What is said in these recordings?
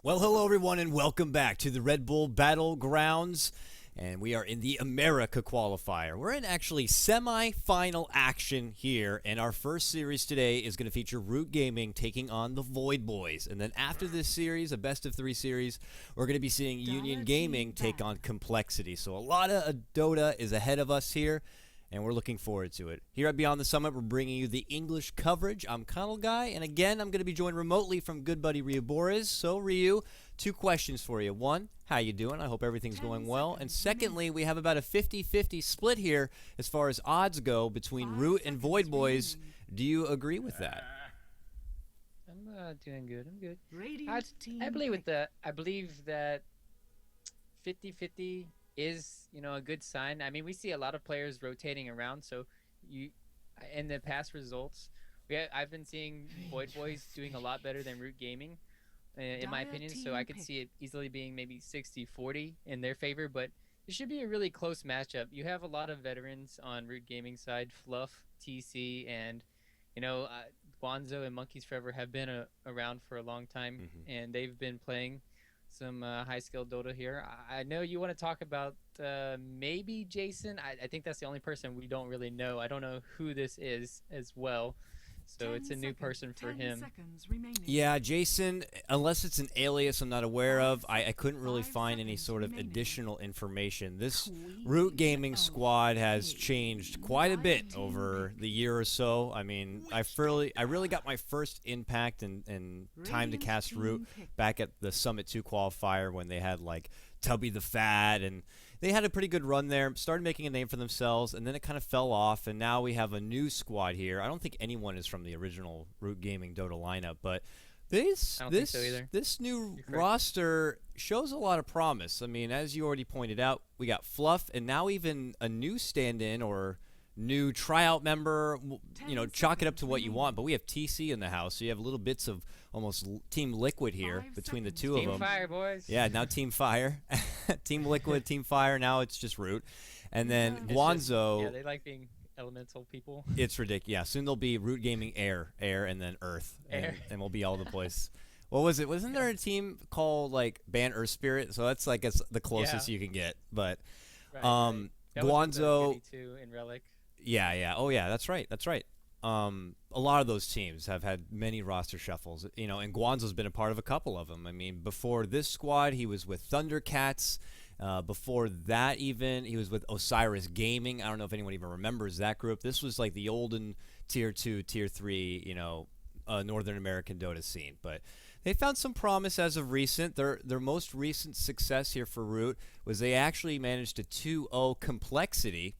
Well, hello everyone, and welcome back to the RedBull Battlegrounds. And we are in the America qualifier. We're in actually semi-final action here, and our first series today is going to feature Root Gaming taking on the VoidBoys. And then after this series, a best-of-3 series, we're going to be seeing Union Gaming take on Complexity. So a lot of Dota is ahead of us here, and we're looking forward to it. Here at Beyond the Summit, we're bringing you the English coverage. I'm KotLGuy, and again, I'm going to be joined remotely from good buddy Ryu Boris. So, Ryu, two questions for you. One, how you doing? I hope everything's going well. And secondly, we have about a 50-50 split here as far as odds go between Root and VoidBoys. Do you agree with that? I'm doing good. I'm good. I believe that 50-50 is, a good sign. I mean, we see a lot of players rotating around. So, in the past results, I've been seeing VoidBoys doing a lot better than Root Gaming, in my opinion. So I could see it easily being maybe 60-40 in their favor. But it should be a really close matchup. You have a lot of veterans on Root Gaming side, Fluff, TC, and Guanzo and Monkeys Forever have been around for a long time, and they've been playing some high-skill Dota here. I know you want to talk about maybe Jason. I think that's the only person we don't really know. I don't know who this is as well. So it's a new person for him. Yeah, Jason, unless it's an alias I'm not aware of, I couldn't really find any sort of additional information. This Root Gaming squad has changed quite a bit over the year or so. I mean, I really got my first impact and time to cast Root back at the Summit 2 qualifier when they had like Tubby the Fat, and they had a pretty good run there, started making a name for themselves, and then it kind of fell off, and now we have a new squad here. I don't think anyone is from the original Root Gaming Dota lineup, but this new roster shows a lot of promise. I mean, as you already pointed out, we got Fluff, and now even a new stand-in or new tryout member. Chalk it up to what you want, but we have TC in the house, so you have little bits of almost Team Liquid here between the two of them. Team Fire, boys. Yeah, now Team Fire. Team Liquid, Team Fire, now it's just Root. And then Guanzo. Yeah, they like being elemental people. It's ridiculous. Yeah, soon they'll be Root Gaming Air, and then Earth. And we'll be all over the place. What was it? Wasn't there a team called, like, Ban Earth Spirit? So that's, like, the closest you can get. But, right. Guanzo. In Relic. Yeah. Oh, yeah, that's right. A lot of those teams have had many roster shuffles, and Guanzo's been a part of a couple of them. I mean, before this squad, he was with Thundercats. Before that, even, he was with Osiris Gaming. I don't know if anyone even remembers that group. This was like the olden Tier 2, Tier 3, Northern American Dota scene. But they found some promise as of recent. Their most recent success here for Root was they actually managed to 2-0 Complexity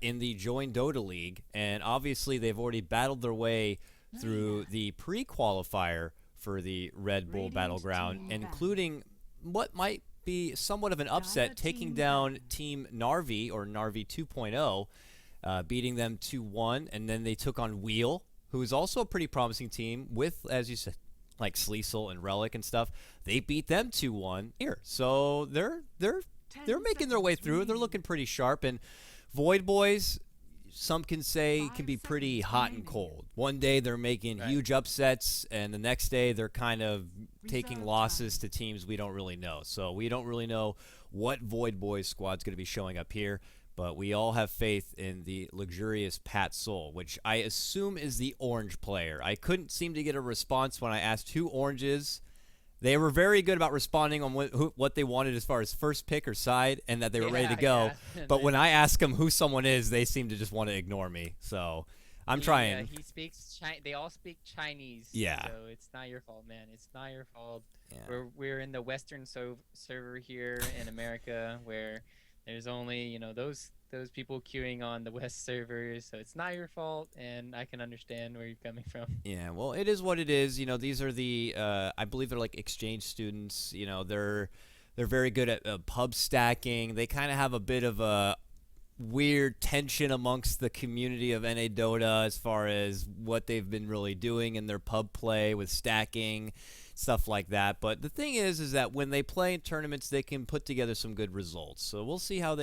in the Join Dota League, and obviously they've already battled their way through the pre-qualifier for the Red Bull Battleground, including what might be somewhat of an upset, taking down Team Narvi, or Narvi 2.0, beating them 2-1, and then they took on Wheel, who is also a pretty promising team with, as you said, like Sleesel and Relic and stuff. They beat them 2-1 here, so they're making their way through. They're looking pretty sharp, and VoidBoys, some can say, can be pretty hot and cold. One day they're making huge upsets, and the next day they're kind of taking losses to teams we don't really know. So we don't really know what VoidBoys squad's going to be showing up here, but we all have faith in the luxurious Pat Soul, which I assume is the orange player. I couldn't seem to get a response when I asked who orange is. They were very good about responding on what they wanted as far as first pick or side, and that they were ready to go. Yeah. But when I ask them who someone is, they seem to just want to ignore me. So I'm trying. He speaks they all speak Chinese. Yeah. So it's not your fault, man. It's not your fault. Yeah. We're in the Western server here in America, where there's only those people queuing on the West servers, so it's not your fault, and I can understand where you're coming from. Yeah, well, it is what it is. These are the I believe they're like exchange students. They're very good at pub stacking. They kind of have a bit of a weird tension amongst the community of NA Dota as far as what they've been really doing in their pub play with stacking, stuff like that. But the thing is that when they play in tournaments, they can put together some good results. So we'll see how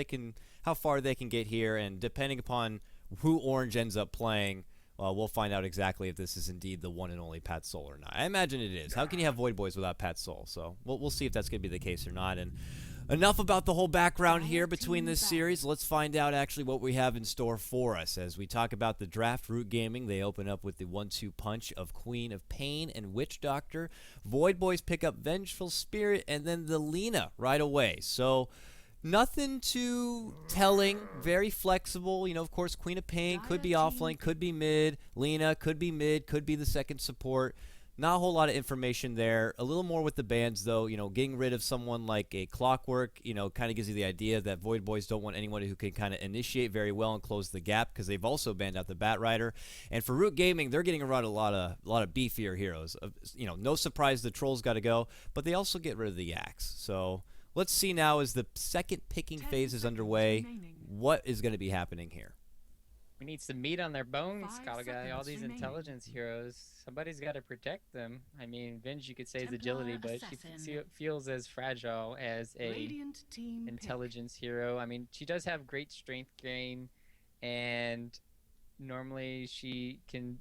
far they can get here, and depending upon who Orange ends up playing, we'll find out exactly if this is indeed the one and only Pat Soul or not. I imagine it is. How can you have VoidBoys without Pat Soul? So we'll see if that's going to be the case or not. And enough about the whole background here between this series. Let's find out actually what we have in store for us. As we talk about the draft, Root Gaming, they open up with the 1-2 punch of Queen of Pain and Witch Doctor. VoidBoys pick up Vengeful Spirit and then the Lena right away. So nothing too telling, very flexible. Of course, Queen of Pain could be offlane, could be mid. Lena could be mid, could be the second support. Not a whole lot of information there. A little more with the bans, though. Getting rid of someone like a Clockwork, kind of gives you the idea that VoidBoys don't want anyone who can kind of initiate very well and close the gap, because they've also banned out the Bat Rider. And for Root Gaming, they're getting around a lot of beefier heroes. No surprise the Troll's got to go, but they also get rid of the Axe. So let's see now as the second picking phase is underway, what is going to be happening here. We need some meat on their bones, KotLGuy. All these intelligence heroes. Somebody's got to protect them. I mean, Venge, you could say, is agility, but she feels as fragile as a intelligence hero. I mean, she does have great strength gain, and normally she can,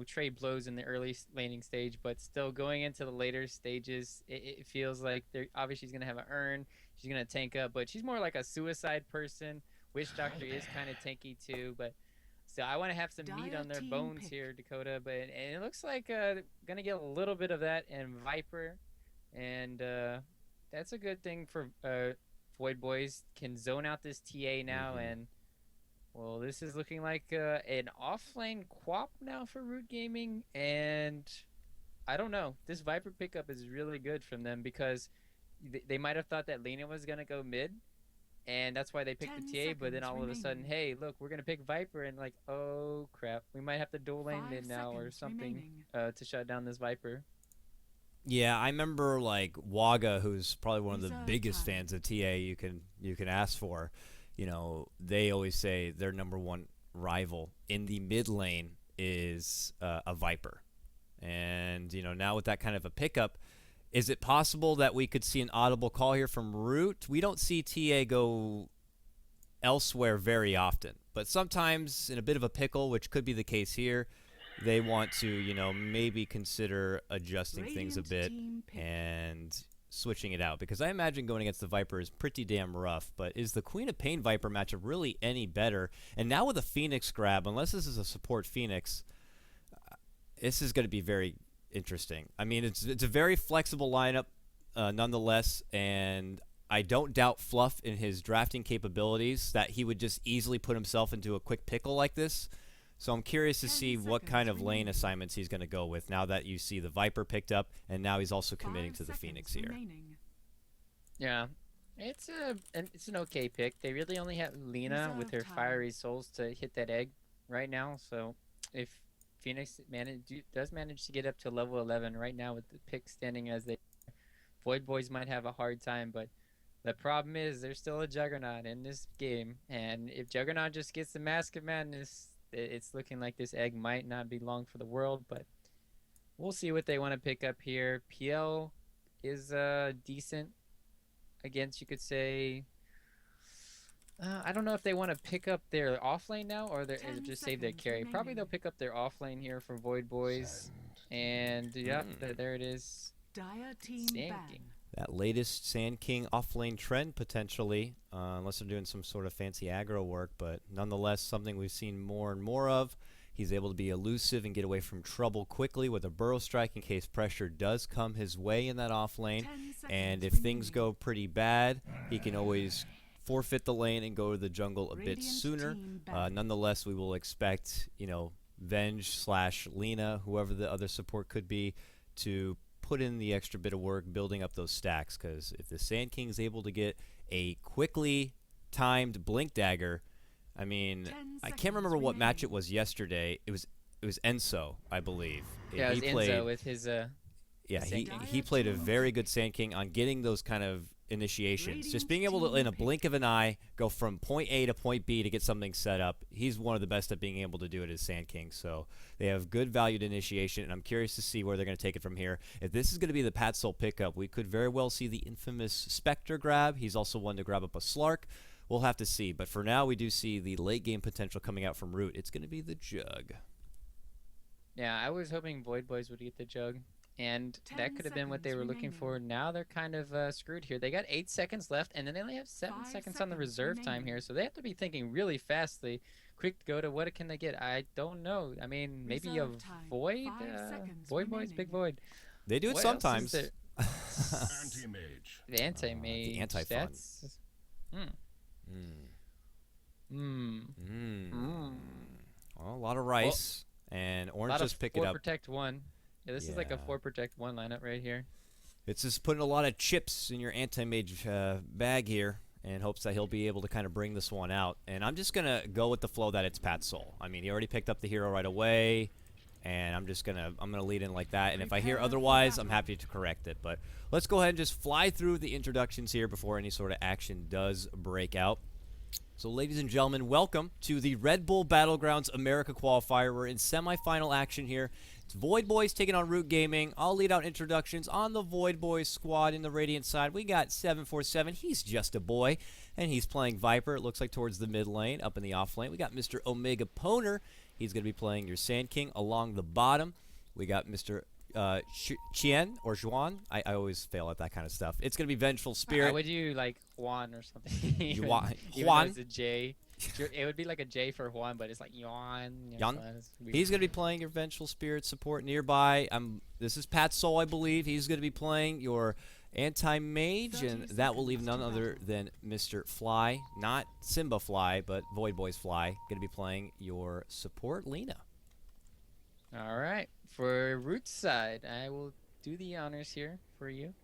trade blows in the early laning stage, but still going into the later stages, it feels like obviously she's going to have an urn. She's going to tank up, but she's more like a suicide person. Witch Doctor is kind of tanky too, but so I want to have some meat on their bones here, Dakota. And it looks like gonna get a little bit of that and Viper, and that's a good thing for VoidBoys. Can zone out this TA now, and well, this is looking like an offlane Quap now for Root Gaming, and I don't know. This Viper pickup is really good from them because they might have thought that Lena was gonna go mid. And that's why they picked the TA, but then all of a sudden, hey, look, we're going to pick Viper, and like, oh, crap. We might have to dual lane mid now or something to shut down this Viper. Yeah, I remember, like, Waga, who's probably one of the biggest fans of TA you can ask for. They always say their number one rival in the mid lane is a Viper. And, now with that kind of a pickup, is it possible that we could see an audible call here from Root? We don't see TA go elsewhere very often, but sometimes in a bit of a pickle, which could be the case here, they want to, maybe consider adjusting things a bit and switching it out, because I imagine going against the Viper is pretty damn rough. But is the Queen of Pain Viper matchup really any better? And now with a Phoenix grab, unless this is a support Phoenix, this is going to be very interesting. I mean, it's a very flexible lineup nonetheless, and I don't doubt Fluff in his drafting capabilities that he would just easily put himself into a quick pickle like this. So I'm curious to see what kind of lane assignments he's going to go with now that you see the Viper picked up, and now he's also committing to the Phoenix here. Yeah, it's an okay pick. They really only have Lena with her Fiery Souls to hit that egg right now, so if Phoenix does manage to get up to level 11 right now with the pick standing as they, VoidBoys might have a hard time, but the problem is there's still a Juggernaut in this game, and if Juggernaut just gets the Mask of Madness, it's looking like this egg might not be long for the world, but we'll see what they want to pick up here. PL is decent against, you could say, I don't know if they want to pick up their offlane now or just save their carry. Probably they'll pick up their offlane here for VoidBoys. And, yep, there it is. Sand King. That latest Sand King offlane trend, potentially, unless they're doing some sort of fancy aggro work. But nonetheless, something we've seen more and more of. He's able to be elusive and get away from trouble quickly with a Burrow Strike in case pressure does come his way in that offlane. And if things go pretty bad, he can always forfeit the lane and go to the jungle a bit sooner. Nonetheless, we will expect, Venge/Lena, whoever the other support could be, to put in the extra bit of work building up those stacks, because if the Sand King is able to get a quickly timed Blink Dagger, I mean, I can't remember what match it was yesterday. It was Enso, I believe. Yeah, it was Enzo with his yeah, he played a very good Sand King on getting those kind of initiations. Just being able to, in a blink of an eye, go from point A to point B to get something set up. He's one of the best at being able to do it as Sand King. So they have good valued initiation, and I'm curious to see where they're going to take it from here. If this is going to be the Pat Soul pickup, we could very well see the infamous Spectre grab. He's also one to grab up a Slark. We'll have to see. But for now, we do see the late game potential coming out from Root. It's going to be the Jug. Yeah, I was hoping VoidBoys would get the jug, and that 10 could have been what they seconds were looking remaining. for. Now they're kind of screwed here. They got 8 seconds left, and then they only have 7 5 seconds on the seconds reserve time remaining. here, so they have to be thinking really fastly. Quick go to what can they get? I don't know. I mean, maybe a Reserve time. void? 5 seconds VoidBoys, big remaining. void. They do it What else is sometimes. there? Anti-mage. The anti-mage. The anti-fun. That's... Hmm. Hmm. Well, a lot of rice, and A Orange lot of just pick it 4 up. protect 1. Yeah, this is like a Yeah. 4 protect 1 lineup right here. It's just putting a lot of chips in your anti-mage bag here, and hopes that he'll be able to kind of bring this one out. And I'm just gonna go with the flow that it's Pat Soul. I mean, he already picked up the hero right away, and I'm gonna lead in like that. And if I hear Prepare for otherwise, I'm battle. happy to correct it. But let's go ahead and just fly through the introductions here before any sort of action does break out. So, ladies and gentlemen, welcome to the Red Bull Battlegrounds America Qualifier. We're in semifinal action here. It's VoidBoys taking on Root Gaming. I'll lead out introductions on the VoidBoys squad. In the Radiant side, we got 747. He's just a boy, and he's playing Viper. It looks like towards the mid lane. Up in the off lane, we got Mr. Omega Poner. He's going to be playing your Sand King along the bottom. We got Mr. Chien or Juan. I always fail at that kind of stuff. It's going to be Vengeful How Spirit. would you like Juan or something? Juan. Even though Juan. it's a J. It would be like a J for Juan, but it's like Juan. Juan? So that's weird. He's going to be playing your Vengeful Spirit support nearby. This is Pat Soul, I believe. He's going to be playing your Anti-Mage, 30 and that will leave seconds none to other battle. than Mr. Fly. Not Simba Fly, but VoidBoys Fly. Going to be playing your support, Lena. All right. For Root side, I will do the honors here for you.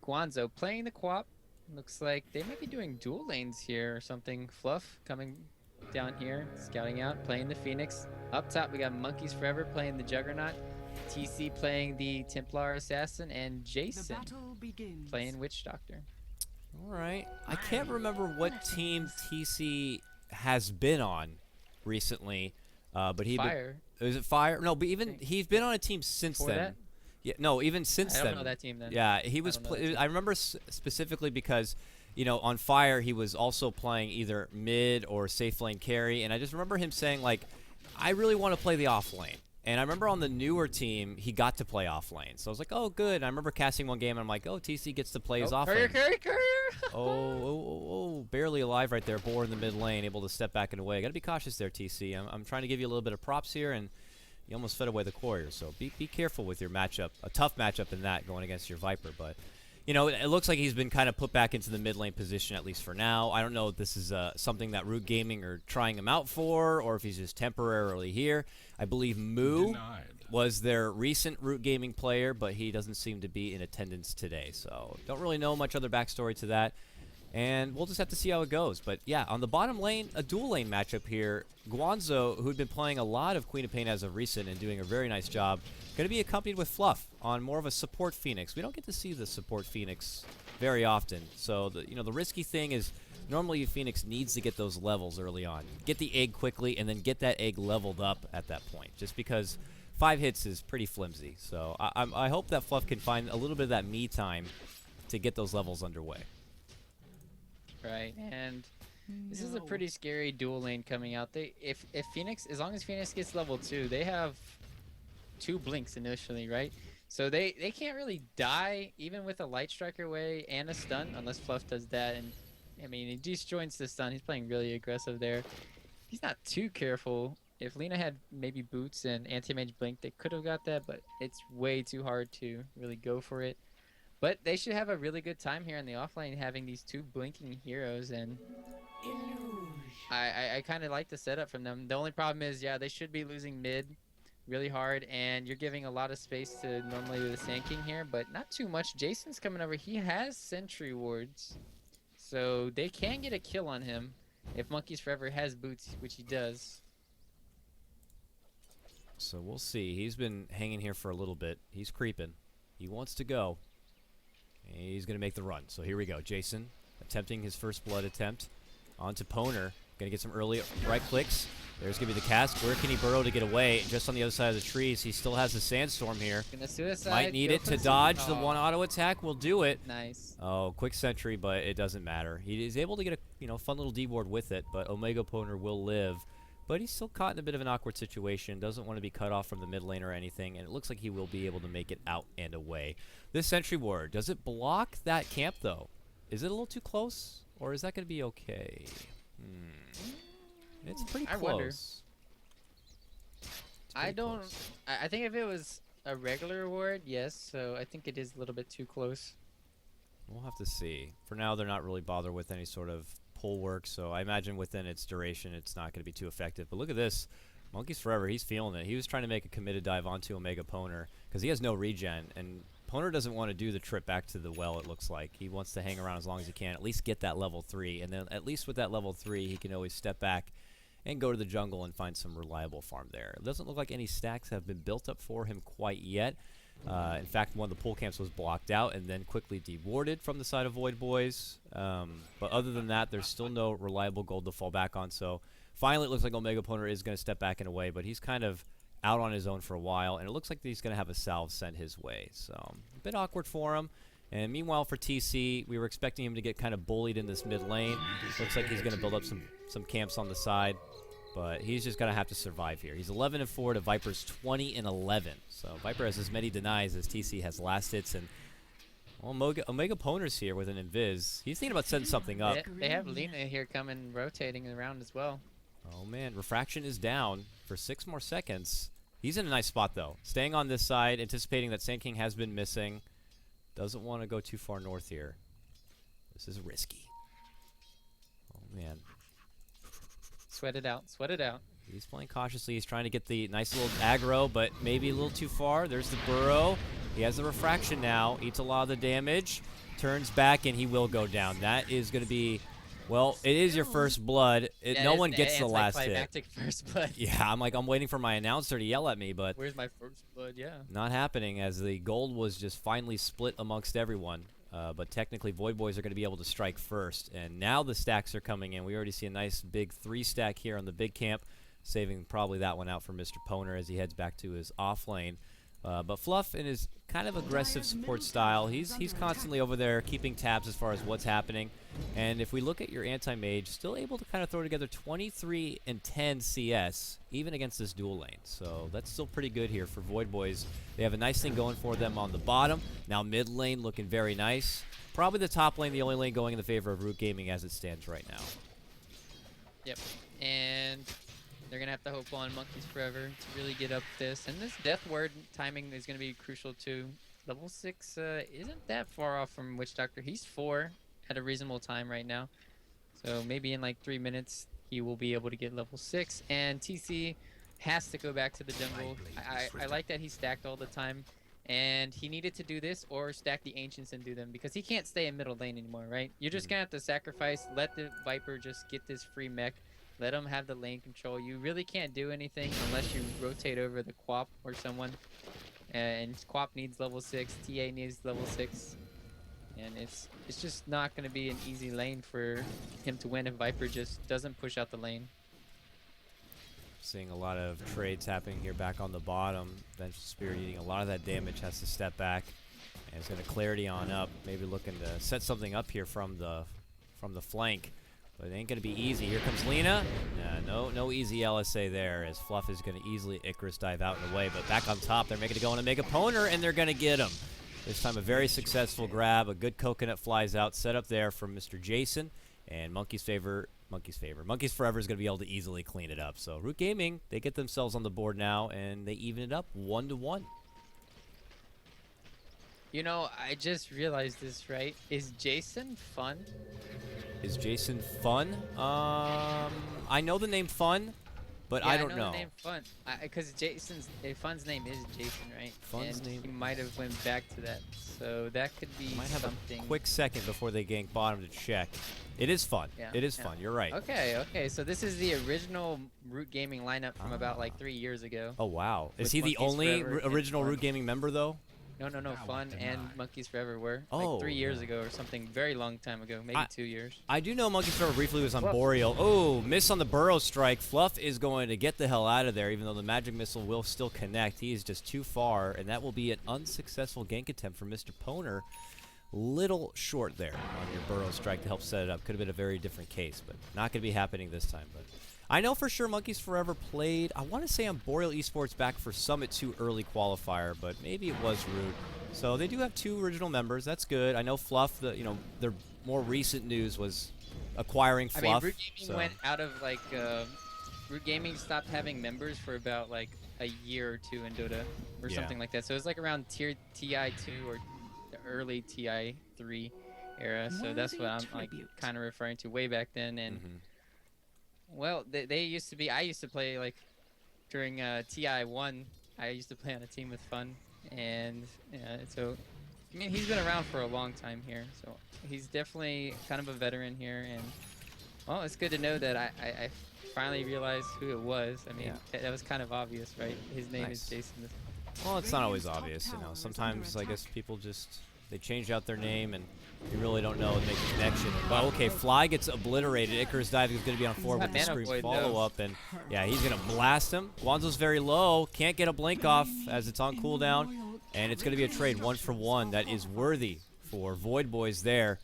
Guanzo playing the Quap. Looks like they might be doing dual lanes here or something. Fluff coming down here, scouting out, playing the Phoenix. Up top, we got Monkeys Forever playing the Juggernaut. TC playing the Templar Assassin, and The Jason battle begins. playing Witch Doctor. All right. I can't remember what team TC has been on recently, but he Fire. is it Fire? No, but even think. he's been on a team since Before then. that? Yeah, no, even since I then. don't know that team then. Yeah, he was. don't know that team. I remember specifically because, on Fire he was also playing either mid or safe lane carry, and I just remember him saying like, I really want to play the off lane. And I remember on the newer team he got to play off lane, so I was like, oh good. And I remember casting one game and I'm like, oh, TC gets to play his off Courier, lane. courier! Oh, barely alive right there. Boar in the mid lane, able to step back and away. Got to be cautious there, TC. I'm trying to give you a little bit of props here, and you almost fed away the Courier. So be careful with your matchup. A tough matchup in that going against your Viper. But, it looks like he's been kind of put back into the mid lane position, at least for now. I don't know if this is something that Root Gaming are trying him out for, or if he's just temporarily here. I believe Moo Denied. was their recent Root Gaming player, but he doesn't seem to be in attendance today. So don't really know much other backstory to that. And we'll just have to see how it goes. But yeah, on the bottom lane, a dual lane matchup here. Guanzo, who'd been playing a lot of Queen of Pain as of recent and doing a very nice job, going to be accompanied with Fluff on more of a support Phoenix. We don't get to see the support Phoenix very often. So the risky thing is normally Phoenix needs to get those levels early on. Get the egg quickly and then get that egg leveled up at that point. Just because 5 hits is pretty flimsy. So I hope that Fluff can find a little bit of that me time to get those levels underway. Right, and this is a No. pretty scary dual lane coming out. If Phoenix, as long as Phoenix gets level 2, they have 2 blinks initially, right? So they can't really die even with a light striker away and a stun unless Fluff does that. And I mean, he disjoints the stun. He's playing really aggressive there. He's not too careful. If Lena had maybe boots and anti-mage blink, they could have got that, but it's way too hard to really go for it. But they should have a really good time here in the offlane having these 2 blinking heroes, and I kind of like the setup from them. The only problem is, yeah, they should be losing mid really hard, and you're giving a lot of space to normally the Sand King here, but not too much. Jason's coming over. He has sentry wards, so they can get a kill on him if Monkeys Forever has boots, which he does. So we'll see. He's been hanging here for a little bit. He's creeping. He wants to go. He's going to make the run. So here we go. Jason attempting his first blood attempt onto Poner. Going to get some early right clicks. There's going to be the cast. Where can he burrow to get away? Just on the other side of the trees. He still has the sandstorm here. Gonna suicide. Might need go it for to the dodge. The oh, one auto attack will do it. Nice. Oh, quick sentry, but it doesn't matter. He is able to get a fun little D ward with it, but Omega Poner will live. But he's still caught in a bit of an awkward situation. Doesn't want to be cut off from the mid lane or anything. And it looks like he will be able to make it out and away. This sentry ward, does it block that camp, though? Is it a little too close? Or is that going to be okay? It's pretty close. I wonder. It's I pretty don't. close. I think if it was a regular ward, yes. So I think it is a little bit too close. We'll have to see. For now, they're not really bothered with any sort of pull work, so I imagine within its duration, it's not going to be too effective. But look at this. Monkeys Forever, he's feeling it. He was trying to make a committed dive onto Omega Poner because he has no regen, and Poner doesn't want to do the trip back to the well, it looks like. He wants to hang around as long as he can, at least get that level 3, and then at least with that level 3, he can always step back and go to the jungle and find some reliable farm there. It doesn't look like any stacks have been built up for him quite yet. In fact, one of the pull camps was blocked out and then quickly dewarded from the side of VoidBoys. But other than that, there's still no reliable gold to fall back on. So finally, it looks like Omega Poner is going to step back and away, but he's kind of out on his own for a while, and it looks like he's going to have a salve sent his way. So a bit awkward for him. And meanwhile, for TC, we were expecting him to get kind of bullied in this mid lane. Looks like he's going to build up some camps on the side. But he's just going to have to survive here. He's 11-4 to Viper's 20-11. So Viper has as many denies as TC has last hits. And well, Omega Poner's here with an invis. He's thinking about setting something up. They have Lina here coming, rotating around as well. Oh, man. Refraction is down for 6 more seconds. He's in a nice spot, though. Staying on this side, anticipating that Sand King has been missing. Doesn't want to go too far north here. This is risky. Oh, man. Sweat it out. Sweat it out. He's playing cautiously. He's trying to get the nice little aggro, but maybe a little too far. There's the burrow. He has the refraction now. Eats a lot of the damage. Turns back, and he will go down. That is going to be... Well, it is your first blood. No one gets the last hit. First blood. Yeah, I'm waiting for my announcer to yell at me, but... Where's my first blood? Yeah. Not happening, as the gold was just finally split amongst everyone. But technically, VoidBoys are going to be able to strike first. And now the stacks are coming in. We already see a nice big 3-stack here on the big camp, saving probably that one out for Mr. Poner as he heads back to his off lane. But Fluff, in his kind of aggressive support style, he's constantly over there keeping tabs as far as what's happening. And if we look at your anti-mage, still able to kind of throw together 23 and 10 CS, even against this dual lane. So that's still pretty good here for VoidBoys. They have a nice thing going for them on the bottom. Now mid lane looking very nice. Probably the top lane, the only lane going in the favor of Root Gaming as it stands right now. Yep. And they're going to have to hope on Monkeys Forever to really get up this. And this Death Ward timing is going to be crucial too. Level 6 isn't that far off from Witch Doctor. He's 4 at a reasonable time right now. So maybe in like 3 minutes, he will be able to get level 6. And TC has to go back to the jungle. I like that he stacked all the time. And he needed to do this or stack the Ancients and do them because he can't stay in middle lane anymore, right? You're just going to have to sacrifice, let the Viper just get this free mech. Let him have the lane control. You really can't do anything unless you rotate over the Quap or someone. And Quap needs level 6. TA needs level 6. And it's just not going to be an easy lane for him to win if Viper just doesn't push out the lane. Seeing a lot of trades happening here back on the bottom. Vengeful Spirit eating a lot of that damage, has to step back. And it's going to clarity on up. Maybe looking to set something up here from the flank. But it ain't going to be easy. Here comes Lina. No easy LSA there, as Fluff is going to easily Icarus dive out and away. But back on top, they're making it go on a Mega Poner, and they're going to get him. This time a very successful grab. A good coconut flies out, set up there from Mr. Jason. And Monkey's Forever is going to be able to easily clean it up. So Root Gaming, they get themselves on the board now, and they even it up 1-1. You know, I just realized this, right? Is Jason Fun? Is Jason Fun? I know the name Fun, but yeah, I don't know. The name Fun, because Fun's name is Jason, right? Fun's name. He might have went back to that, so that could be Might have something. a quick second before they gank bottom to check. It is Fun. Yeah, it is Fun. You're right. Okay. So this is the original Root Gaming lineup from about like 3 years ago. Oh wow. Is With he the Monkeys only Forever original and Root Gaming member though? No. Fun and Monkeys Forever were Oh, like 3 years yeah. ago or something, very long time ago, maybe 2 years. I do know Monkey Forever briefly was on Fluff. Boreal. Oh, miss on the Burrow strike. Fluff is going to get the hell out of there, even though the magic missile will still connect. He is just too far, and that will be an unsuccessful gank attempt from Mr. Poner. Little short there on your Burrow strike to help set it up. Could have been a very different case, but not going to be happening this time. But I know for sure Monkeys Forever played, I want to say on Boreal Esports back for Summit 2 early qualifier, but maybe it was Root. So they do have 2 original members. That's good. I know Fluff, their more recent news was acquiring Fluff. I mean, Root Gaming so. went out of like Root Gaming stopped having members for about like a year or 2 in Dota or something like that. So it was like around tier TI2 or the early TI3 era. So that's what I'm like kind of referring to way back then. And well, they used to be. I used to play like during TI1. I used to play on a team with Fun, and so I mean he's been around for a long time here. So he's definitely kind of a veteran here. And well, it's good to know that I finally realized who it was. I mean, that was kind of obvious, right? His name is Jason. Well, it's not always obvious, Sometimes I guess people just they change out their name and you really don't know and make a connection. But okay, Fly gets obliterated. Icarus Dive is going to be on forward with the screen follow-up, and yeah, he's going to blast him. Guanzo's very low, can't get a blink off as it's on cooldown, and it's going to be a trade 1-for-1 that is worthy for VoidBoys there.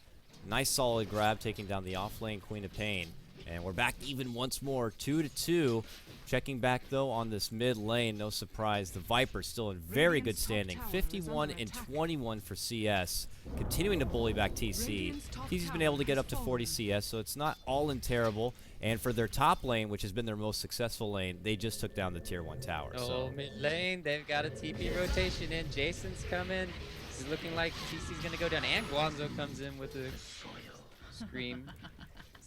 Nice solid grab, taking down the off-lane Queen of Pain. And we're back even once more, 2-2. Checking back, though, on this mid lane, no surprise. The Viper's still in very good standing. 51-21 for CS. Continuing to bully back TC. TC's been able to get up to 40 CS, so it's not all in terrible. And for their top lane, which has been their most successful lane, they just took down the tier 1 tower. Oh, mid lane, they've got a TP rotation in. Jason's coming. This is looking like TC's going to go down. And Guanzo comes in with a scream.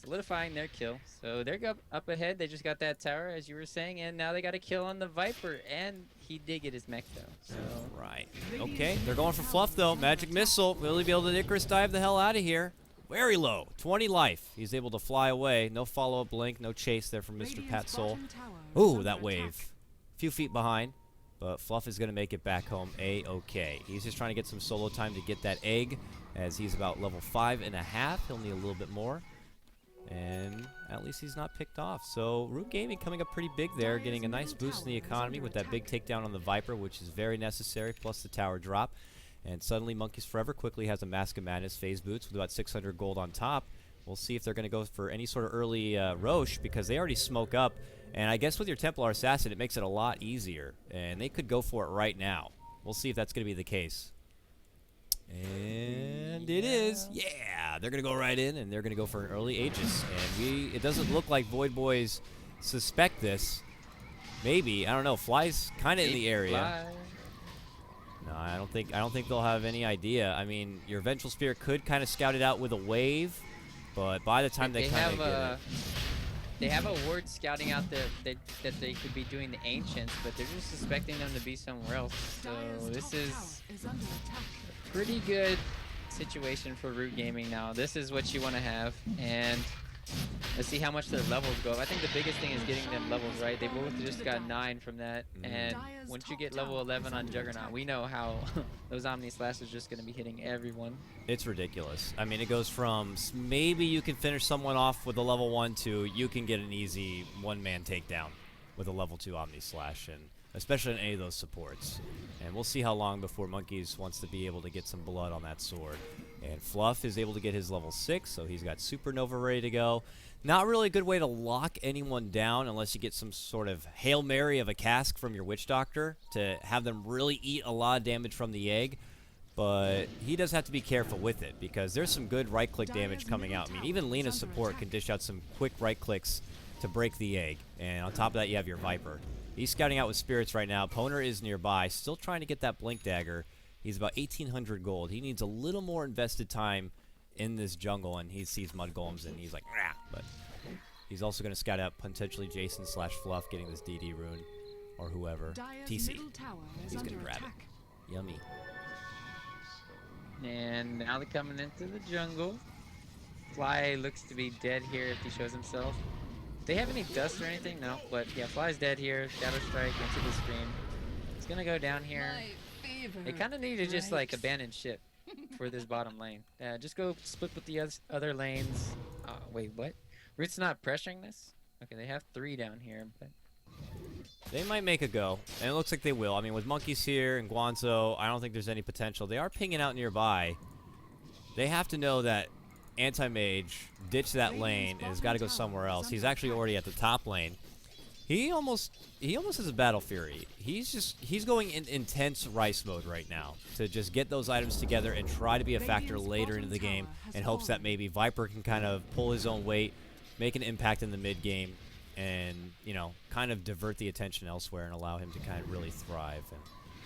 Solidifying their kill. So they're up ahead. They just got that tower, as you were saying, and now they got a kill on the Viper, and he did get his mech, though. So right. Okay, they're going for Fluff, though. Magic Missile. Will he be able to Icarus dive the hell out of here? Very low. 20 life. He's able to fly away. No follow-up blink. No chase there from Mr. Pat Soul. Ooh, that wave. A few feet behind, but Fluff is going to make it back home A-okay. He's just trying to get some solo time to get that egg, as he's about level 5.5. He'll need a little bit more. And at least he's not picked off. So Root Gaming coming up pretty big there, getting a nice boost in the economy with that big takedown on the Viper, which is very necessary, plus the tower drop. And suddenly Monkeys Forever quickly has a Mask of Madness phase boots with about 600 gold on top. We'll see if they're going to go for any sort of early Roche, because they already smoke up. And I guess with your Templar Assassin, it makes it a lot easier. And they could go for it right now. We'll see if that's going to be the case. And it is. Yeah, they're going to go right in, and they're going to go for an early Aegis. And it doesn't look like VoidBoys suspect this. Maybe. I don't know. Fly's kind of in the area. No, I don't think they'll have any idea. I mean, your Vengeful Spirit could kind of scout it out with a wave, but by the time they kind of get it. They have a ward scouting out there that they could be doing the Ancients, but they're just suspecting them to be somewhere else. So this is a pretty good situation for Root Gaming now. This is what you want to have, and let's see how much their levels go up. I think the biggest thing is getting them levels right. They both just got 9 from that, and once you get level 11 on Juggernaut, we know how those Omni Slash is just going to be hitting everyone. It's ridiculous. I mean, it goes from maybe you can finish someone off with a level 1 to you can get an easy one-man takedown with a level 2 Omni Slash, and especially in any of those supports. And we'll see how long before Monkeys wants to be able to get some blood on that sword. And Fluff is able to get his level 6, so he's got Supernova ready to go. Not really a good way to lock anyone down unless you get some sort of Hail Mary of a cask from your Witch Doctor to have them really eat a lot of damage from the egg. But he does have to be careful with it, because there's some good right-click damage coming out. I mean, even Lena's support can dish out some quick right-clicks to break the egg. And on top of that, you have your Viper. He's scouting out with Spirits right now. Poner is nearby, still trying to get that Blink Dagger. He's about 1,800 gold. He needs a little more invested time in this jungle, and he sees Mud Golems, and he's like, nah. But he's also going to scout out potentially Jason / Fluff getting this DD rune, or whoever. TC. He's going to grab it. Yummy. And now they're coming into the jungle. Fly looks to be dead here if he shows himself. They have any dust or anything? No, but yeah, Fly's dead here. Shadow Strike into the screen. He's going to go down here. They kind of need to just like abandon ship for this bottom lane. Just go split with the other lanes. Wait, what? Root's not pressuring this? Okay, they have 3 down here, but they might make a go, and it looks like they will. I mean, with Monkeys here and Guanzo, I don't think there's any potential. They are pinging out nearby. They have to know that anti-mage ditch that lane and has got to go somewhere else. He's actually already at the top lane. He almost has a Battle Fury. He's going in intense Rice mode right now to just get those items together and try to be a factor later into the game in hopes that maybe Viper can kind of pull his own weight, make an impact in the mid game, and, you know, kind of divert the attention elsewhere and allow him to kind of really thrive. And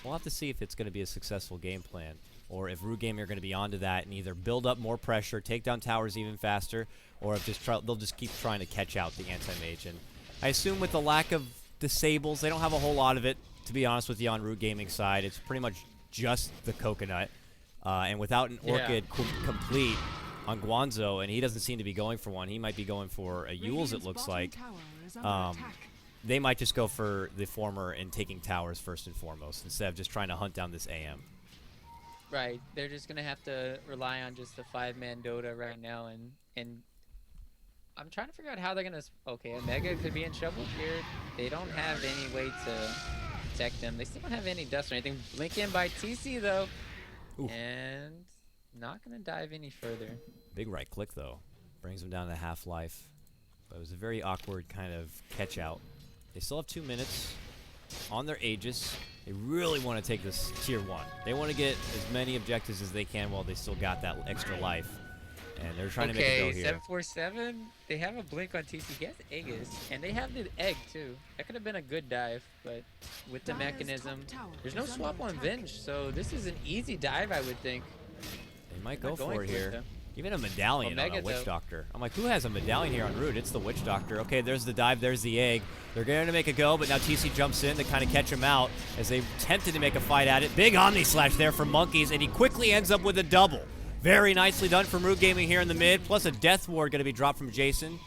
we'll have to see if it's going to be a successful game plan, or if Root Gaming are going to be onto that and either build up more pressure, take down towers even faster, or if they'll just keep trying to catch out the anti-mage. And I assume with the lack of disables, they don't have a whole lot of it, to be honest with you, on Root Gaming side. It's pretty much just the coconut. And without an Orchid complete on Guanzo, and he doesn't seem to be going for one. He might be going for a Yule's, it looks like. They might just go for the former and taking towers first and foremost instead of just trying to hunt down this AM. Right. They're just going to have to rely on just the 5-man Dota right now. And I'm trying to figure out how they're going to... Okay, Omega could be in trouble here. They don't have any way to protect them. They still don't have any dust or anything. Blink in by TC, though. Ooh. And not going to dive any further. Big right click, though. Brings him down to half-life. But it was a very awkward kind of catch-out. They still have 2 minutes on their Aegis. They really want to take this tier 1. They want to get as many objectives as they can while they still got that extra life. And they're trying to make it go here. 747, they have a blink on TC. He has Aegis, and they have the egg, too. That could have been a good dive, but with the mechanism, there's no swap on Venge, so this is an easy dive, I would think. They might go for it here. Even a medallion on a Witch Doctor. I'm like, who has a medallion here on Root? It's the Witch Doctor. Okay, there's the dive, there's the egg. They're going to make a go, but now TC jumps in to kind of catch him out as they tempted to make a fight at it. Big Omni Slash there for Monkeys, and he quickly ends up with a double. Very nicely done from Root Gaming here in the mid, plus a Death Ward going to be dropped from Jason.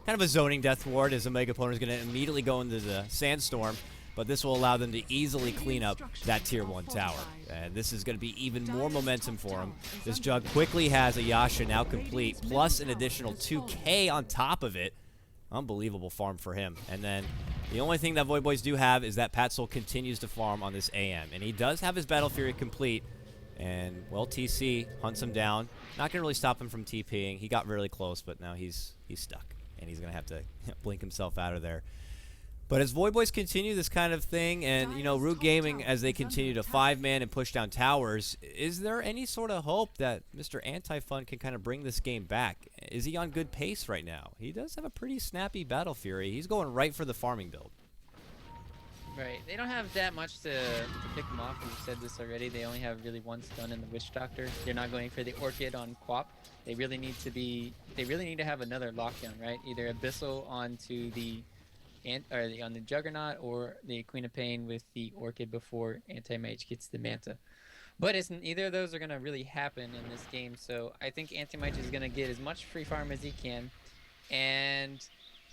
Kind of a zoning Death Ward as Omega opponent is going to immediately go into the Sandstorm, but this will allow them to easily clean up that tier 1 tower. And this is going to be even more momentum for him. This Jug quickly has a Yasha now complete, plus an additional 2K on top of it. Unbelievable farm for him. And then the only thing that VoidBoys do have is that Patsoul continues to farm on this AM. And he does have his Battle Fury complete. And, well, TC hunts him down. Not going to really stop him from TPing. He got really close, but now he's stuck. And he's going to have to blink himself out of there. But as VoidBoys continue this kind of thing, and, you know, Root Gaming, as they continue to 5-man and push down towers, is there any sort of hope that Mr. Anti-Fun can kind of bring this game back? Is he on good pace right now? He does have a pretty snappy Battle Fury. He's going right for the farming build. Right. They don't have that much to pick them off. We've said this already. They only have really one stun in the Witch Doctor. They're not going for the Orchid on Quap. They really need to have another lockdown, right? Either Abyssal onto the on the Juggernaut or the Queen of Pain with the Orchid before Anti-Mage gets the Manta. But either of those are going to really happen in this game, so I think Anti-Mage is going to get as much free farm as he can. And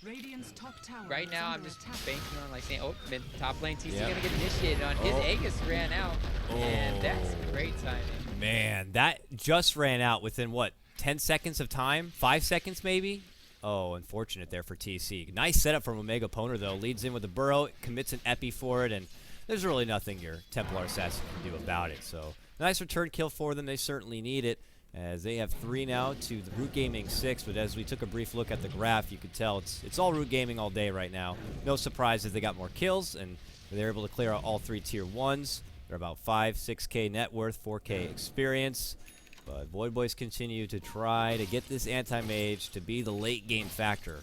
right now I'm just banking on like saying, oh, mid top lane TC going to get initiated on. His Aegis ran out, and that's great timing. Man, that just ran out within, what, 10 seconds of time? 5 seconds maybe? Oh, unfortunate there for TC. Nice setup from Omega Poner, though. Leads in with the Burrow, commits an Epi for it, and there's really nothing your Templar Assassin can do about it. So, nice return kill for them. They certainly need it, as they have 3 now to the Root Gaming 6. But as we took a brief look at the graph, you could tell it's all Root Gaming all day right now. No surprises, they got more kills, and they're able to clear out all 3 tier 1s. They're about 5, 6K net worth, 4K experience. But VoidBoys continue to try to get this anti-mage to be the late game factor.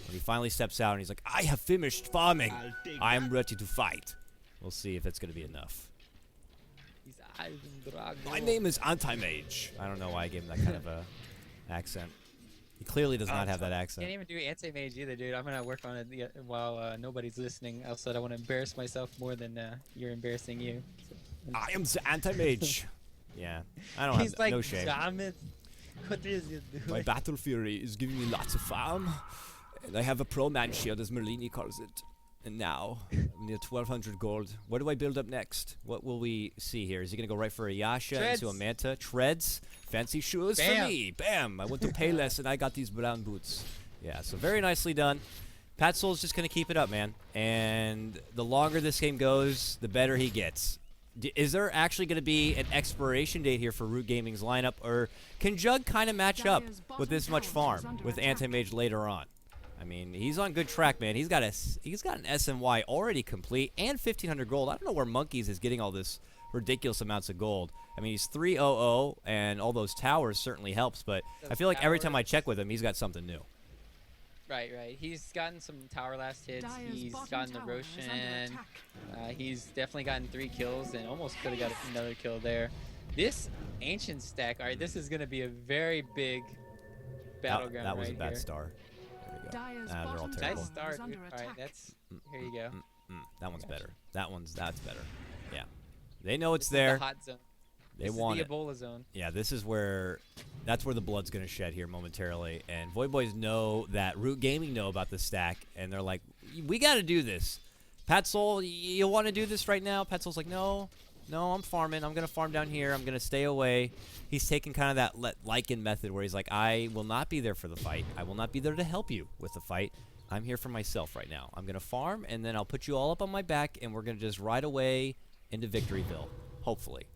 When he finally steps out and he's like, I have finished farming. I'm ready to fight. We'll see if it's going to be enough. My name is Anti-Mage. I don't know why I gave him that kind of a accent. He clearly does not have that accent. Can't even do anti-mage either, dude. I'm gonna work on it while nobody's listening. Also, I don't want to embarrass myself more than you're embarrassing you. So, I am the anti-mage. Yeah, I don't have like, no shame. Damn it. What is it doing? My Battle Fury is giving me lots of farm, and I have a pro man shield, as Merlini calls it. And now, I'm near 1,200 gold. What do I build up next? What will we see here? Is he going to go right for a Yasha into a Manta? Treads? Fancy shoes for me. Bam! I want to pay less, and I got these brown boots. Yeah, so very nicely done. Patsoul's just going to keep it up, man. And the longer this game goes, the better he gets. Is there actually going to be an expiration date here for Root Gaming's lineup, or can Jug kind of match up with this much farm with Anti-Mage later on? I mean, he's on good track, man. He's got an SMY already complete and 1,500 gold. I don't know where Monkeys is getting all this ridiculous amounts of gold. I mean, he's 3-0-0, and all those towers certainly helps, but I feel like every time I check with him, he's got something new. Right. He's gotten some tower last hits. He's gotten the Roshan. He's definitely gotten 3 kills and almost could have got another kill there. This Ancient stack, all right, this is going to be a very big Battleground that was right a bad here. star. There we go. They're all Nice terrible. start. All right, here you go. That one's better. That's better. Yeah. They know it's there. The hot zone. They want the it. Ebola zone. Yeah, that's where the blood's going to shed here momentarily. And VoidBoys know that Root Gaming know about the stack, and they're like, we got to do this. Patsoul, you want to do this right now? Patsoul's like, no, I'm farming. I'm going to farm down here. I'm going to stay away. He's taking kind of that Lycan method where he's like, I will not be there for the fight. I will not be there to help you with the fight. I'm here for myself right now. I'm going to farm, and then I'll put you all up on my back, and we're going to just ride away into Victoryville, hopefully.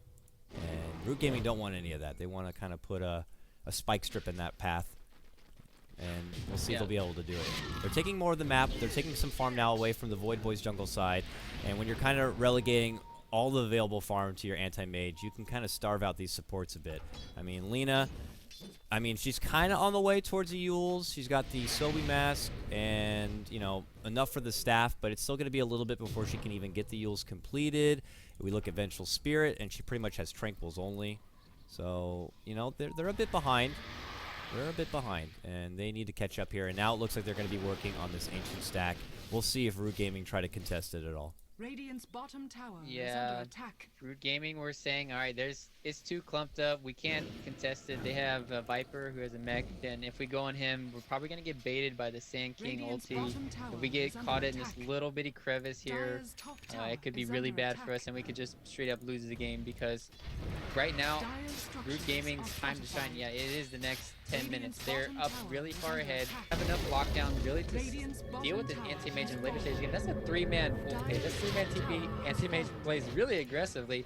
And Root Gaming don't want any of that. They want to kind of put a spike strip in that path, and we'll see if they'll be able to do it. They're taking more of the map. They're taking some farm now away from the VoidBoys jungle side, and when you're kind of relegating all the available farm to your anti-mage, you can kind of starve out these supports a bit. I mean, Lena, she's kind of on the way towards the Yules. She's got the Sobi mask and, enough for the staff, but it's still going to be a little bit before she can even get the Yules completed. We look at Vengeful Spirit, and she pretty much has Tranquils only. So, they're a bit behind. They're a bit behind, and they need to catch up here. And now it looks like they're going to be working on this Ancient stack. We'll see if Root Gaming try to contest it at all. Radiant's bottom tower is under attack. Root Gaming, we're saying, all right, it's too clumped up. We can't contest it. They have a Viper who has a mech, and if we go on him, we're probably going to get baited by the Sand King ulti. If we get caught in this little bitty crevice here, it could be really bad for us, and we could just straight up lose the game, because right now, Root Gaming's time to shine, it is the next 10 minutes. They're up really far ahead. Have enough lockdown really to deal with the anti-mage in the later stage game. That's a 3-man full pay. That's 3-man TP. Anti-mage plays really aggressively.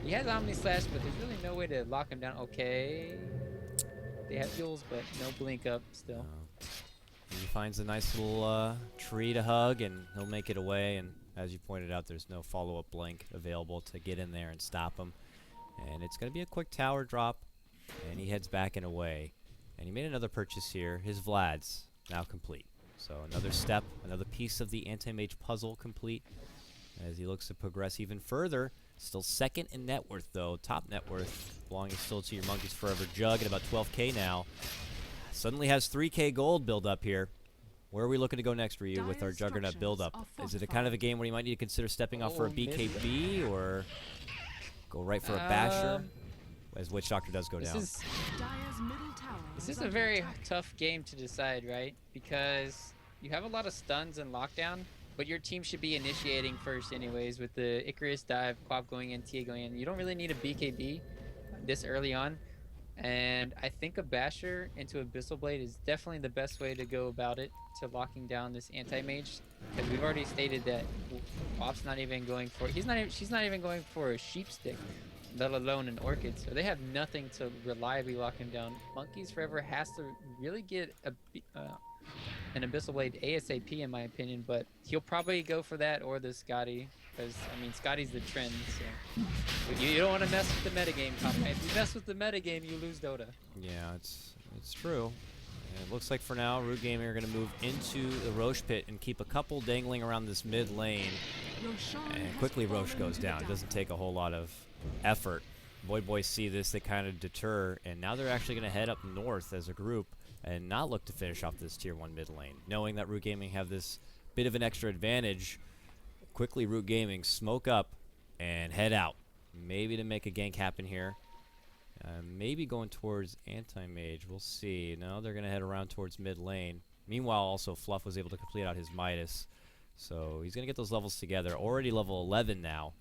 He has Omni Slash, but there's really no way to lock him down. Okay. They have heals, but no blink up still. He finds a nice little tree to hug, and he'll make it away. And as you pointed out, there's no follow-up blink available to get in there and stop him. And it's going to be a quick tower drop, and he heads back and away. And he made another purchase here. His Vlad's now complete. So another step, another piece of the anti-mage puzzle complete as he looks to progress even further. Still second in net worth, though. Top net worth belonging still to your Monkeys Forever Jug at about 12K now. Suddenly has 3K gold build up here. Where are we looking to go next, Ryu, with our Juggernaut build up? Is it a kind of a game where you might need to consider stepping off for a BKB, or go right for a Basher? As Witch Doctor does go down. This is a very tough game to decide, right? Because you have a lot of stuns and lockdown, but your team should be initiating first anyways with the Icarus dive, Quap going in, Tia going in. You don't really need a BKB this early on. And I think a Basher into Abyssal Blade is definitely the best way to go about it, to locking down this anti-mage. Because we've already stated that Quap's not even going for, she's not even going for a Sheep Stick, let alone an Orchid. So they have nothing to reliably lock him down. Monkeys Forever has to really get an Abyssal Blade ASAP, in my opinion, but he'll probably go for that or the Scotty, because Scotty's the trend. So you don't want to mess with the metagame, KotLGuy. If you mess with the metagame, you lose Dota. Yeah, it's true. And it looks like for now, Root Gaming are going to move into the Roche pit and keep a couple dangling around this mid lane. And quickly Roche goes down. It doesn't take a whole lot of effort. VoidBoys see this, they kind of deter, and now they're actually going to head up north as a group and not look to finish off this tier 1 mid lane. Knowing that Root Gaming have this bit of an extra advantage, quickly Root Gaming smoke up and head out. Maybe to make a gank happen here. Maybe going towards anti-mage. We'll see. No, they're going to head around towards mid lane. Meanwhile, also, Fluff was able to complete out his Midas. So he's going to get those levels together. Already level 11 now.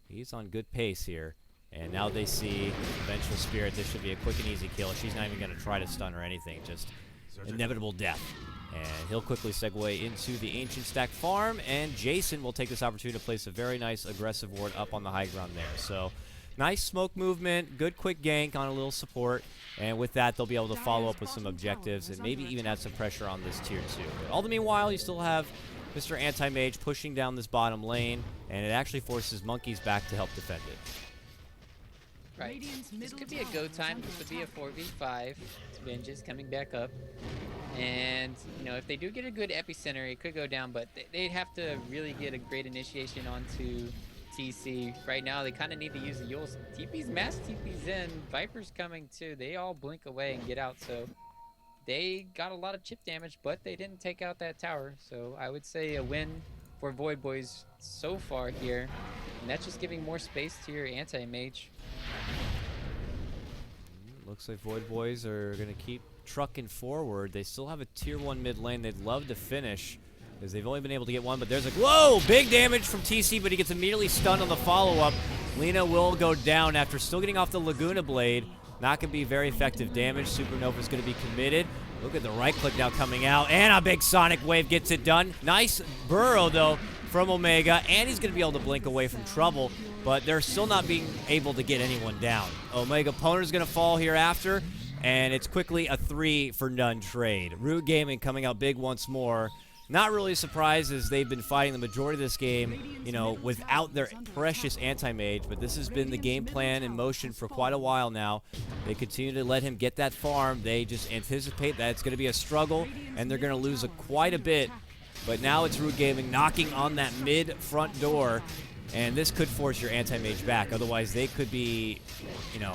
He's on good pace here. And now they see Vengeful Spirit. This should be a quick and easy kill. She's not even going to try to stun or anything. Just inevitable death. And he'll quickly segue into the Ancient Stack farm, and Jason will take this opportunity to place a very nice aggressive ward up on the high ground there. So nice smoke movement, good quick gank on a little support, and with that they'll be able to follow up with some objectives and maybe even add some pressure on this tier 2. But all the meanwhile, you still have Mr. Anti-Mage pushing down this bottom lane, and it actually forces Monkeys back to help defend it. Right. This could be a go time. This would be a 4v5. Vengeance coming back up. And, you know, if they do get a good epicenter, it could go down, but they'd have to really get a great initiation onto TC. Right now, they kind of need to use the Yules. TP's mass, TP's in. Viper's coming too. They all blink away and get out, so they got a lot of chip damage, but they didn't take out that tower. So I would say a win for VoidBoys so far here. And that's just giving more space to your anti-mage. Looks like VoidBoys are going to keep trucking forward. They still have a tier 1 mid lane they'd love to finish, because they've only been able to get one, but there's a whoa, big damage from TC, but he gets immediately stunned on the follow-up. Lina will go down after still getting off the Laguna Blade. Not going to be very effective damage. Supernova's going to be committed. Look at the right click now coming out, and a big Sonic Wave gets it done. Nice burrow, though, from Omega, and he's going to be able to blink away from trouble, but they're still not being able to get anyone down. Omega Poner's going to fall here after, and it's quickly a 3 for none trade. Root Gaming coming out big once more. Not really surprised, as they've been fighting the majority of this game, you know, without their precious anti-mage, but this has been the game plan in motion for quite a while now. They continue to let him get that farm. They just anticipate that it's going to be a struggle, and they're going to lose quite a bit. But now it's Root Gaming knocking on that mid front door, and this could force your anti-mage back. Otherwise, they could be, you know,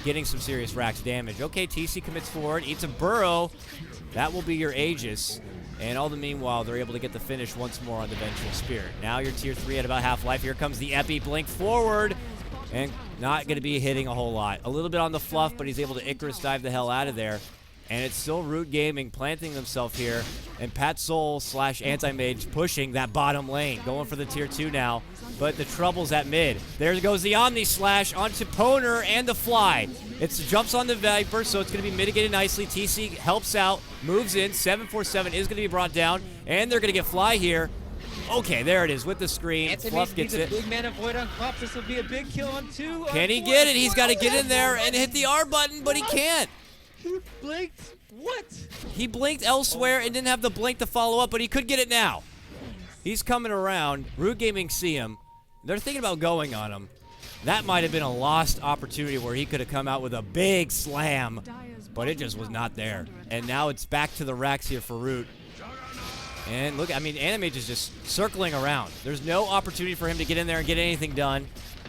getting some serious Rax damage. Okay, TC commits forward, eats a burrow. That will be your Aegis. And all the meanwhile, they're able to get the finish once more on the Vengeful Spirit. Now you're tier 3 at about half life. Here comes the Epi blink forward, and not going to be hitting a whole lot. A little bit on the fluff, but he's able to Icarus dive the hell out of there. And it's still Root Gaming planting themselves here, and Pat Soul / Anti-Mage pushing that bottom lane, going for the tier 2 now, but the trouble's at mid. There goes the Omni Slash onto Poner and the Fly. It jumps on the Viper, so it's going to be mitigated nicely. TC helps out, moves in. 747 is going to be brought down, and they're going to get Fly here. Okay, there it is with the screen. Fluff gets it. Big mana void on Klopp. This will be a big kill on 2. Can he get it? He's got to get in there and hit the R button, but he can't. He blinked. What? He blinked elsewhere and didn't have the blink to follow up, but he could get it now. He's coming around. Root Gaming see him. They're thinking about going on him. That might have been a lost opportunity where he could have come out with a big slam, but it just was not there. And now it's back to the racks here for Root. And look, I mean, Animage is just circling around. There's no opportunity for him to get in there and get anything done.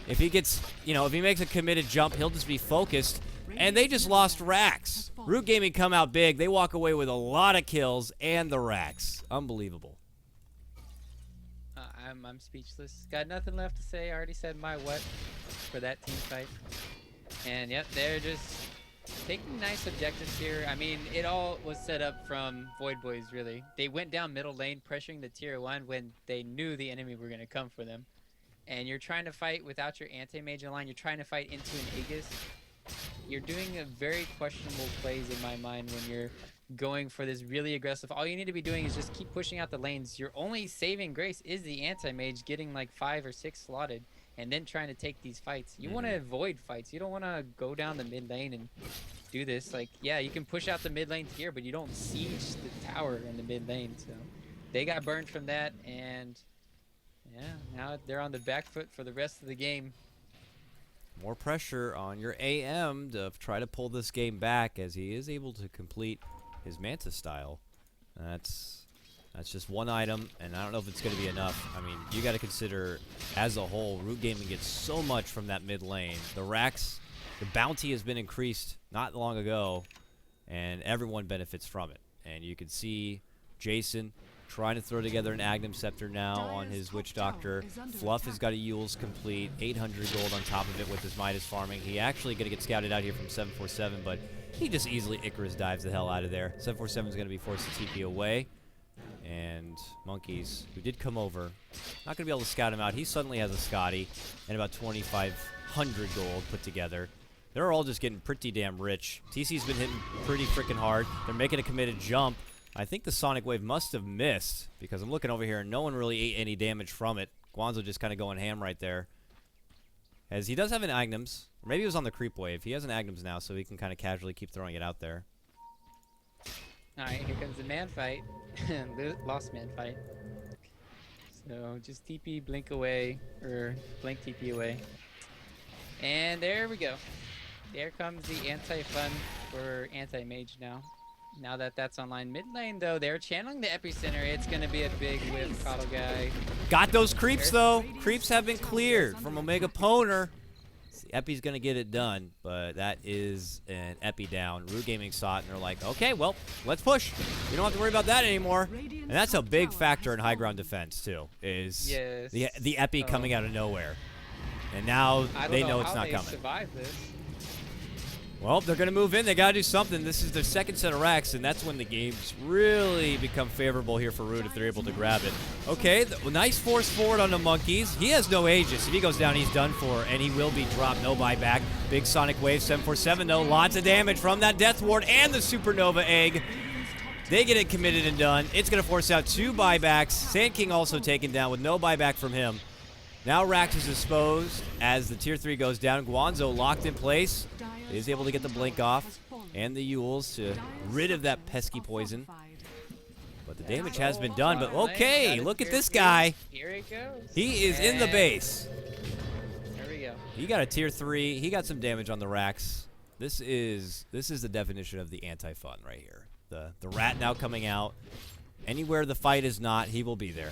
If he gets, you know, if he makes a committed jump, he'll just be focused. And they just lost racks. Root Gaming come out big. They walk away with a lot of kills and the racks. Unbelievable. I'm speechless. Got nothing left to say. I already said my what for that team fight. And yep, they're just taking nice objectives here. I mean, it all was set up from VoidBoys, really. They went down middle lane, pressuring the tier 1 when they knew the enemy were going to come for them. And you're trying to fight without your anti-mage in line. You're trying to fight into an Aegis. You're doing a very questionable plays in my mind when you're going for this really aggressive. All you need to be doing is just keep pushing out the lanes. Your only saving grace is the anti-mage getting like 5 or 6 slotted and then trying to take these fights. You want to avoid fights. You don't want to go down the mid lane and do this. Like, yeah, you can push out the mid lane tier, but you don't siege the tower in the mid lane. So they got burned from that, and yeah, now they're on the back foot for the rest of the game. More pressure on your AM to try to pull this game back, as he is able to complete his Manta style. That's just one item, and I don't know if it's going to be enough. I mean, you got to consider, as a whole, Root Gaming gets so much from that mid lane. The racks, the bounty has been increased not long ago, and everyone benefits from it. And you can see Jason trying to throw together an Agnum Scepter now on his Witch Doctor. Fluff has got a Yule's complete, 800 gold on top of it with his Midas farming. He actually going to get scouted out here from 747, but he just easily Icarus dives the hell out of there. 747 is going to be forced to TP away. And Monkeys, who did come over, not going to be able to scout him out. He suddenly has a Scotty and about 2,500 gold put together. They're all just getting pretty damn rich. TC's been hitting pretty freaking hard. They're making a committed jump. I think the Sonic Wave must have missed because I'm looking over here and no one really ate any damage from it. Guanzo just kind of going ham right there. As he does have an Agnums. Or maybe it was on the creep wave. He has an Agnums now, so he can kind of casually keep throwing it out there. Alright, here comes the man fight. Lost man fight. So just TP, blink away, or blink TP away. And there we go. There comes the anti-fun for anti-mage now. Now that that's online. Mid lane, though, they're channeling the epicenter. It's going to be a big whiff, KotLGuy. Got those creeps, though. Creeps have been cleared from Omega Poner. The Epi's going to get it done, but that is an Epi down. Root Gaming saw it, and they're like, okay, well, let's push. We don't have to worry about that anymore. And that's a big factor in high ground defense, too, is the Epi coming out of nowhere. And now they know it's not coming. Survive this. Well, they're going to move in. They got to do something. This is their second set of racks, and that's when the games really become favorable here for Root if they're able to grab it. Okay, nice force forward on the Monkeys. He has no Aegis. If he goes down, he's done for, and he will be dropped. No buyback. Big Sonic Wave, 747, though. Lots of damage from that Death Ward and the Supernova Egg. They get it committed and done. It's going to force out 2 buybacks. Sand King also taken down with no buyback from him. Now Rax is exposed as the tier 3 goes down. Guanzo locked in place. Is able to get the blink off and the Yules to rid of that pesky poison. But the damage has been done. But okay, look at this guy. Here it goes. He is in the base. There we go. He got a tier 3. He got some damage on the Rax. This is the definition of the anti-fun right here. The rat now coming out. Anywhere the fight is not, he will be there.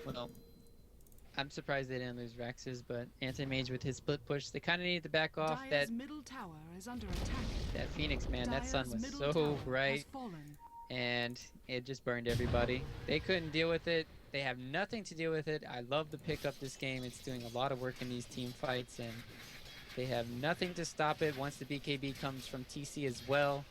Well, I'm surprised they didn't lose Raxes, but Anti-Mage with his split push, they kind of need to back off. Dire's middle tower is under attack. That Phoenix, man, that sun was Dire's middle so tower bright, has fallen. and it just burned everybody. They couldn't deal with it. They have nothing to deal with it. I love the pick up this game. It's doing a lot of work in these team fights, and they have nothing to stop it. Once the BKB comes from TC as well,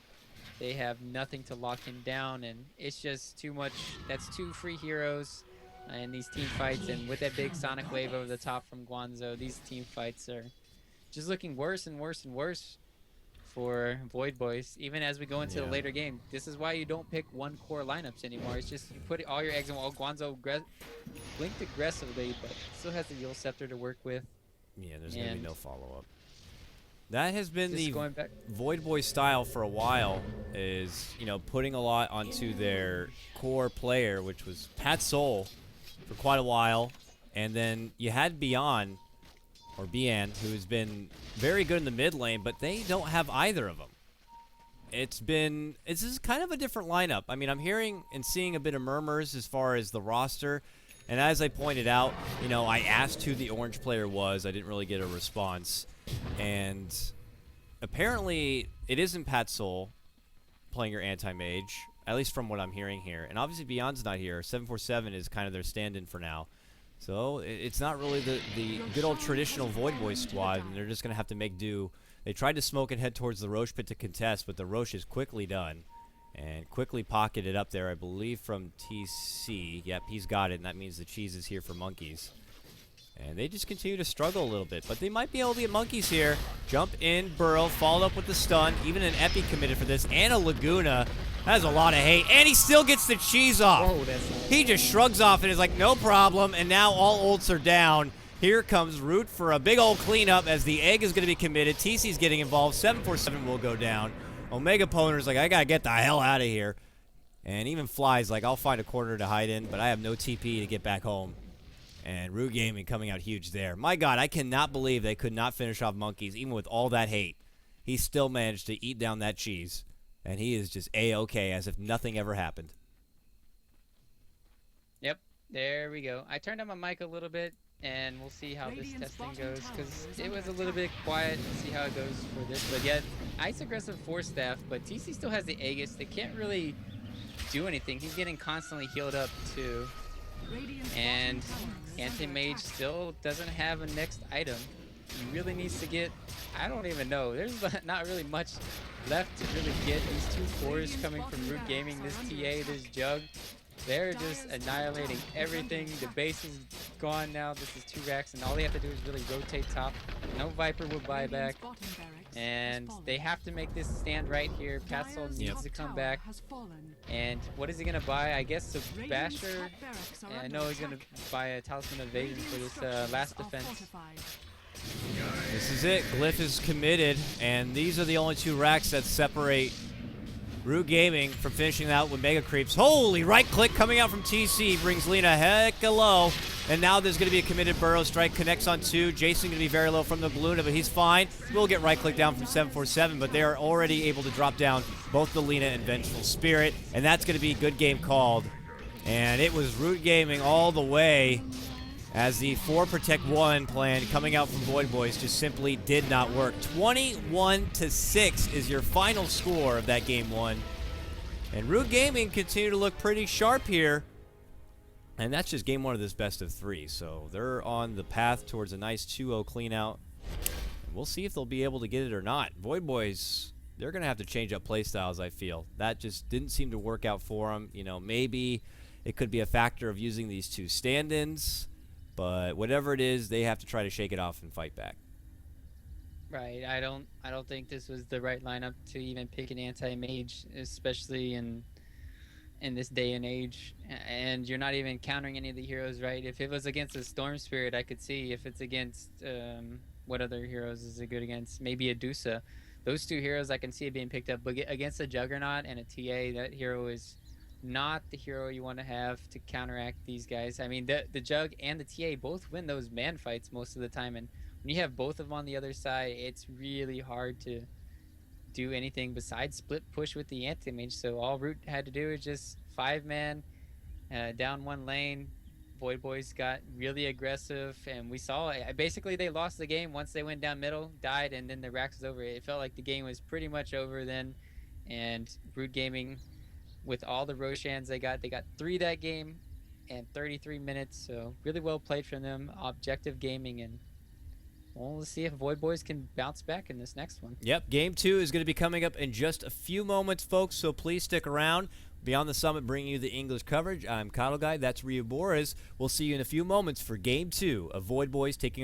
they have nothing to lock him down, and it's just too much. That's 2 free heroes in these team fights, and with that big Sonic Wave over the top from Guanzo, these team fights are just looking worse and worse and worse for VoidBoys, even as we go into the later game. This is why you don't pick one core lineups anymore. It's just you put all your eggs in. Well, Guanzo blinked aggressively, but still has the Yule Scepter to work with. Yeah, there's going to be no follow-up. That has been Just the going back. VoidBoy style for a while, is, you know, putting a lot onto their core player, which was Pat Soul for quite a while. And then you had Bian, who's been very good in the mid lane, but they don't have either of them. This is kind of a different lineup. I mean, I'm hearing and seeing a bit of murmurs as far as the roster. And as I pointed out, you know, I asked who the orange player was. I didn't really get a response. And apparently it isn't Pat Soul playing your anti-mage, at least from what I'm hearing here. And obviously Beyond's not here. 747 is kind of their stand-in for now. So it's not really the good old traditional VoidBoys squad, and they're just going to have to make do. They tried to smoke and head towards the Roche pit to contest, but the Roche is quickly done. And quickly pocketed up there, I believe, from TC. Yep, he's got it, and that means the cheese is here for Monkeys. And they just continue to struggle a little bit, but they might be able to get Monkeys here. Jump in, Burrow, followed up with the stun. Even an Epi committed for this, and a Laguna. That is a lot of hate, and he still gets the cheese off. Whoa, that's nice. He just shrugs off and is like, no problem, and now all ults are down. Here comes Root for a big old cleanup as the egg is going to be committed. TC's getting involved. 747 will go down. Omega Poner's like, I got to get the hell out of here. And even Fly's like, I'll find a corner to hide in, but I have no TP to get back home. And Root Gaming coming out huge there. My God, I cannot believe they could not finish off Monkeys, even with all that hate. He still managed to eat down that cheese. And he is just A-okay, as if nothing ever happened. Yep, there we go. I turned on my mic a little bit, and we'll see how this testing goes, because it was a little bit quiet. We'll see how it goes for this. But yet, Ice Aggressive Force Staff, but TC still has the Aegis. They can't really do anything. He's getting constantly healed up, too. And Anti-Mage still doesn't have a next item. He really needs to get, I don't even know. There's not really much left to really get. These 2 fours coming from Root Gaming, this TA, this Jug. They're just annihilating everything. The base is gone now. This is 2 racks, and all they have to do is really rotate top. No Viper will buy back. And they have to make this stand right here. Pastel needs to come back. And what is he going to buy? I guess the Basher. I know he's going to buy a Talisman of Evasion for this last defense. This is it. Glyph is committed, and these are the only 2 racks that separate Root Gaming from finishing out with Mega Creeps. Holy right click coming out from TC brings Lena hecka low. And now there's going to be a committed Burrow Strike. Connects on 2. Jason going to be very low from the Balloona, but he's fine. We'll get right click down from 747, but they are already able to drop down both the Lena and Vengeful Spirit. And that's going to be a good game called. And it was Root Gaming all the way, as the 4 Protect 1 plan coming out from VoidBoys just simply did not work. 21-6 is your final score of that game 1. And Root Gaming continue to look pretty sharp here. And that's just game 1 of this best of 3. So they're on the path towards a nice 2-0 clean out. We'll see if they'll be able to get it or not. VoidBoys, they're going to have to change up play styles, I feel. That just didn't seem to work out for them. You know, maybe it could be a factor of using these 2 stand-ins. But whatever it is, they have to try to shake it off and fight back. Right. I don't think this was the right lineup to even pick an anti-mage, especially in this day and age. And you're not even countering any of the heroes, right? If it was against a Storm Spirit, I could see. If it's against what other heroes is it good against? Maybe a Dusa. Those 2 heroes I can see it being picked up. But against a Juggernaut and a TA, that hero is not the hero you want to have to counteract these guys. I mean, the Jug and the TA both win those man fights most of the time, and when you have both of them on the other side, it's really hard to do anything besides split push with the anti-mage. So all Root had to do is just 5-man down 1 lane. VoidBoys got really aggressive, and we saw basically they lost the game once they went down middle, died, and then the racks was over. It felt like the game was pretty much over then, and Root Gaming, with all the Roshans they got 3 that game and 33 minutes, so really well played from them. Objective gaming, and we'll see if VoidBoys can bounce back in this next one. Yep, game 2 is going to be coming up in just a few moments, folks, so please stick around. Beyond the Summit, bringing you the English coverage. I'm KotLGuy, that's Rio Boris. We'll see you in a few moments for game 2 of VoidBoys taking